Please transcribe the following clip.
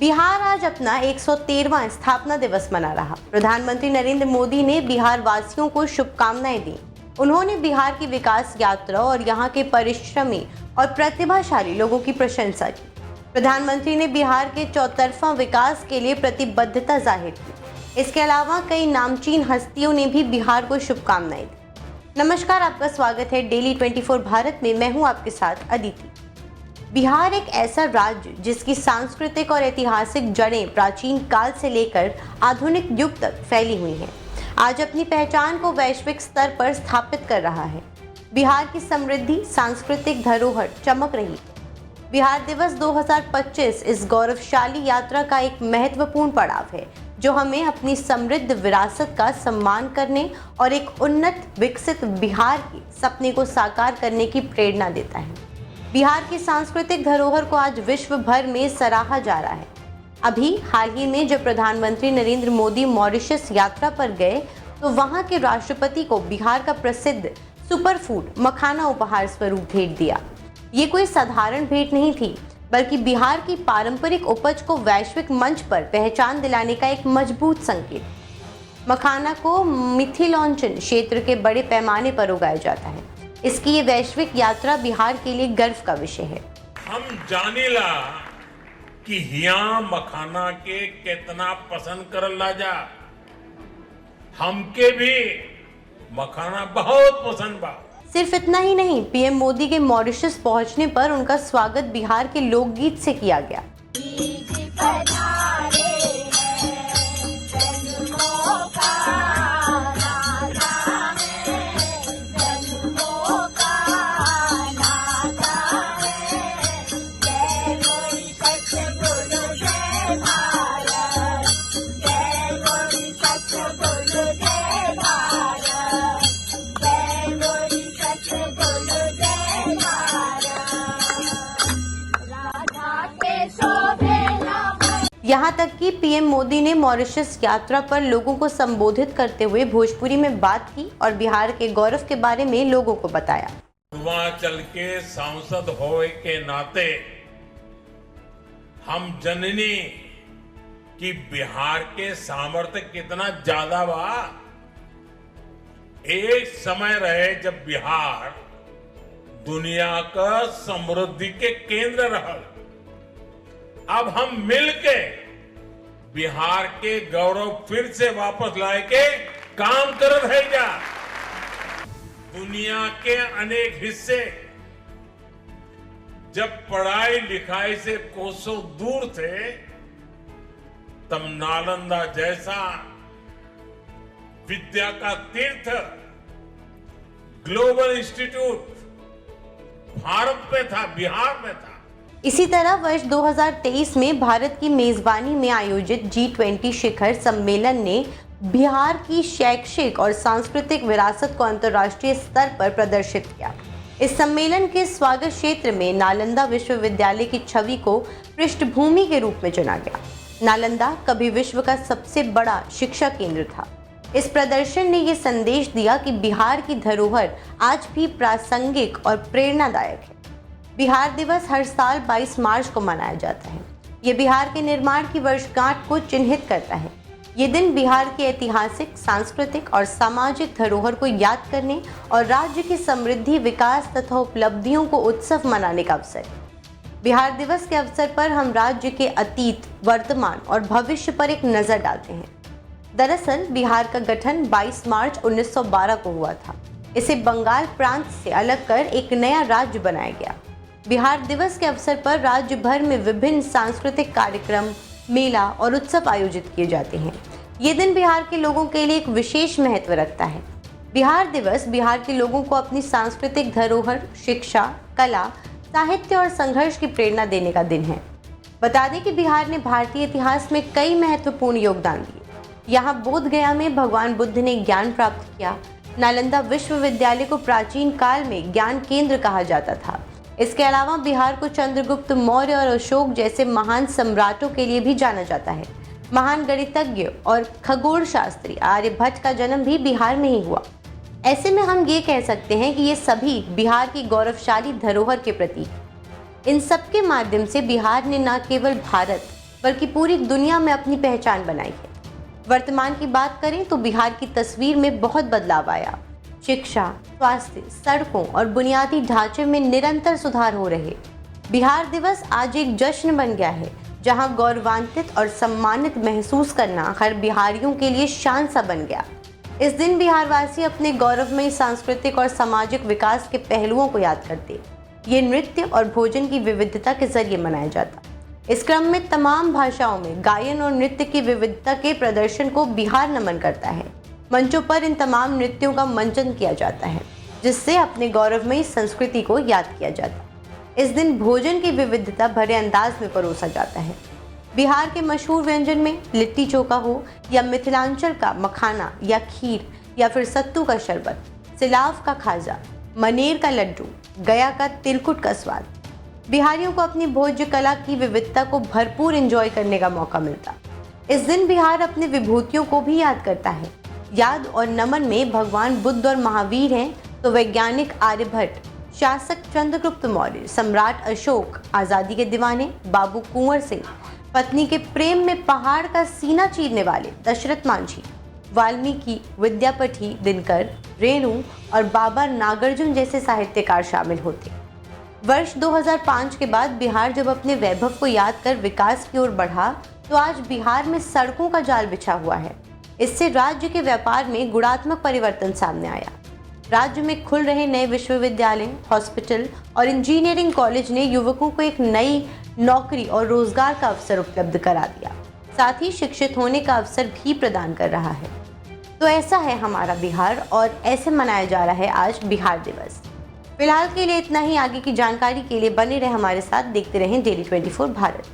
बिहार आज अपना 113वां स्थापना दिवस मना रहा। प्रधानमंत्री नरेंद्र मोदी ने बिहार वासियों को शुभकामनाएं दी। उन्होंने बिहार की विकास यात्रा और यहाँ के परिश्रमी और प्रतिभाशाली लोगों की प्रशंसा की। प्रधानमंत्री ने बिहार के चौतरफा विकास के लिए प्रतिबद्धता जाहिर की। इसके अलावा कई नामचीन हस्तियों ने भी बिहार को शुभकामनाएं दी। नमस्कार, आपका स्वागत है डेली 24 भारत में। मैं हूँ आपके साथ अदिति। बिहार एक ऐसा राज्य जिसकी सांस्कृतिक और ऐतिहासिक जड़ें प्राचीन काल से लेकर आधुनिक युग तक फैली हुई हैं। आज अपनी पहचान को वैश्विक स्तर पर स्थापित कर रहा है। बिहार की समृद्धि सांस्कृतिक धरोहर चमक रही है। बिहार दिवस 2025 इस गौरवशाली यात्रा का एक महत्वपूर्ण पड़ाव है, जो हमें अपनी समृद्ध विरासत का सम्मान करने और एक उन्नत विकसित बिहार के सपने को साकार करने की प्रेरणा देता है। बिहार की सांस्कृतिक धरोहर को आज विश्व भर में सराहा जा रहा है। अभी हाल ही में जब प्रधानमंत्री नरेंद्र मोदी मॉरिशस यात्रा पर गए, तो वहां के राष्ट्रपति को बिहार का प्रसिद्ध सुपर फूड मखाना उपहार स्वरूप भेंट दिया। ये कोई साधारण भेंट नहीं थी, बल्कि बिहार की पारंपरिक उपज को वैश्विक मंच पर पहचान दिलाने का एक मजबूत संकेत। मखाना को मिथिलांचल क्षेत्र के बड़े पैमाने पर उगाया जाता है। इसकी ये वैश्विक यात्रा बिहार के लिए गर्व का विषय है। हम जानीला कि हिया मखाना के कितना पसंद करला जा। हमके भी मखाना बहुत पसंद बा। सिर्फ इतना ही नहीं, पीएम मोदी के मॉरिशस पहुंचने पर उनका स्वागत बिहार के लोकगीत से किया गया। यहाँ तक कि पीएम मोदी ने मॉरिशस यात्रा पर लोगों को संबोधित करते हुए भोजपुरी में बात की और बिहार के गौरव के बारे में लोगों को बताया। पूर्वांचल के सांसद होए के नाते हम जननी कि बिहार के सामर्थ्य कितना ज्यादा बा। एक समय रहे जब बिहार दुनिया का समृद्धि के केंद्र रहल। अब हम मिलके बिहार के गौरव फिर से वापस लाए के काम कर रहे जा। दुनिया के अनेक हिस्से जब पढ़ाई लिखाई से कोसों दूर थे, तब नालंदा जैसा विद्या का तीर्थ ग्लोबल इंस्टीट्यूट भारत में था, बिहार में था। इसी तरह वर्ष 2023 में भारत की मेजबानी में आयोजित G20 शिखर सम्मेलन ने बिहार की शैक्षिक और सांस्कृतिक विरासत को अंतर्राष्ट्रीय स्तर पर प्रदर्शित किया। इस सम्मेलन के स्वागत क्षेत्र में नालंदा विश्वविद्यालय की छवि को पृष्ठभूमि के रूप में चुना गया। नालंदा कभी विश्व का सबसे बड़ा शिक्षा केंद्र था। इस प्रदर्शन ने ये संदेश दिया कि बिहार की धरोहर आज भी प्रासंगिक और प्रेरणादायक है। बिहार दिवस हर साल 22 मार्च को मनाया जाता है। ये बिहार के निर्माण की वर्षगांठ को चिन्हित करता है। ये दिन बिहार की ऐतिहासिक, सांस्कृतिक और सामाजिक धरोहर को याद करने और राज्य की समृद्धि, विकास तथा उपलब्धियों को उत्सव मनाने का अवसर है। बिहार दिवस के अवसर पर हम राज्य के अतीत, वर्तमान और भविष्य पर एक नज़र डालते हैं। दरअसल बिहार का गठन 22 मार्च 1912 को हुआ था। इसे बंगाल प्रांत से अलग कर एक नया राज्य बनाया गया। बिहार दिवस के अवसर पर राज्य भर में विभिन्न सांस्कृतिक कार्यक्रम, मेला और उत्सव आयोजित किए जाते हैं। ये दिन बिहार के लोगों के लिए एक विशेष महत्व रखता है। बिहार दिवस बिहार के लोगों को अपनी सांस्कृतिक धरोहर, शिक्षा, कला, साहित्य और संघर्ष की प्रेरणा देने का दिन है। बता दें कि बिहार ने भारतीय इतिहास में कई महत्वपूर्ण योगदान दिए। यहाँ बोध गया में भगवान बुद्ध ने ज्ञान प्राप्त किया। नालंदा विश्वविद्यालय को प्राचीन काल में ज्ञान केंद्र कहा जाता था। इसके अलावा बिहार को चंद्रगुप्त मौर्य और अशोक जैसे महान सम्राटों के लिए भी जाना जाता है। महान गणितज्ञ और खगोल शास्त्री आर्यभट्ट का जन्म भी बिहार में ही हुआ। ऐसे में हम ये कह सकते हैं कि ये सभी बिहार की गौरवशाली धरोहर के प्रतीक। इन सब के माध्यम से बिहार ने न केवल भारत बल्कि पूरी दुनिया में अपनी पहचान बनाई है। वर्तमान की बात करें तो बिहार की तस्वीर में बहुत बदलाव आया। शिक्षा, स्वास्थ्य, सड़कों और बुनियादी ढांचे में निरंतर सुधार हो रहे। बिहार दिवस आज एक जश्न बन गया है, जहां गौरवान्वित और सम्मानित महसूस करना हर बिहारियों के लिए शान सा बन गया। इस दिन बिहारवासी अपने गौरवमयी सांस्कृतिक और सामाजिक विकास के पहलुओं को याद करते। ये नृत्य और भोजन की विविधता के जरिए मनाया जाता। इस क्रम में तमाम भाषाओं में गायन और नृत्य की विविधता के प्रदर्शन को बिहार नमन करता है। मंचों पर इन तमाम नृत्यों का मंचन किया जाता है, जिससे अपने गौरवमयी संस्कृति को याद किया जाता है। इस दिन भोजन की विविधता भरे अंदाज में परोसा जाता है। बिहार के मशहूर व्यंजन में लिट्टी चोखा हो या मिथिलांचल का मखाना या खीर या फिर सत्तू का शरबत, सिलाव का खाजा, मनेर का लड्डू, गया का तिलकुट का स्वाद, बिहारियों को अपनी भोज्य कला की विविधता को भरपूर एंजॉय करने का मौका मिलता। इस दिन बिहार अपनी विभूतियों को भी याद करता है। याद और नमन में भगवान बुद्ध और महावीर हैं तो वैज्ञानिक आर्यभट्ट, शासक चंद्रगुप्त मौर्य, सम्राट अशोक, आज़ादी के दीवाने बाबू कुंवर सिंह, पत्नी के प्रेम में पहाड़ का सीना चीरने वाले दशरथ मांझी, वाल्मीकि, विद्यापति, दिनकर, रेणु और बाबा नागार्जुन जैसे साहित्यकार शामिल होते। वर्ष 2005 के बाद बिहार जब अपने वैभव को याद कर विकास की ओर बढ़ा, तो आज बिहार में सड़कों का जाल बिछा हुआ है। इससे राज्य के व्यापार में गुणात्मक परिवर्तन सामने आया। राज्य में खुल रहे नए विश्वविद्यालय, हॉस्पिटल और इंजीनियरिंग कॉलेज ने युवकों को एक नई नौकरी और रोजगार का अवसर उपलब्ध करा दिया, साथ ही शिक्षित होने का अवसर भी प्रदान कर रहा है। तो ऐसा है हमारा बिहार और ऐसे मनाया जा रहा है आज बिहार दिवस। फिलहाल के लिए इतना ही। आगे की जानकारी के लिए बने रहे हमारे साथ, देखते रहें डेली 24 भारत।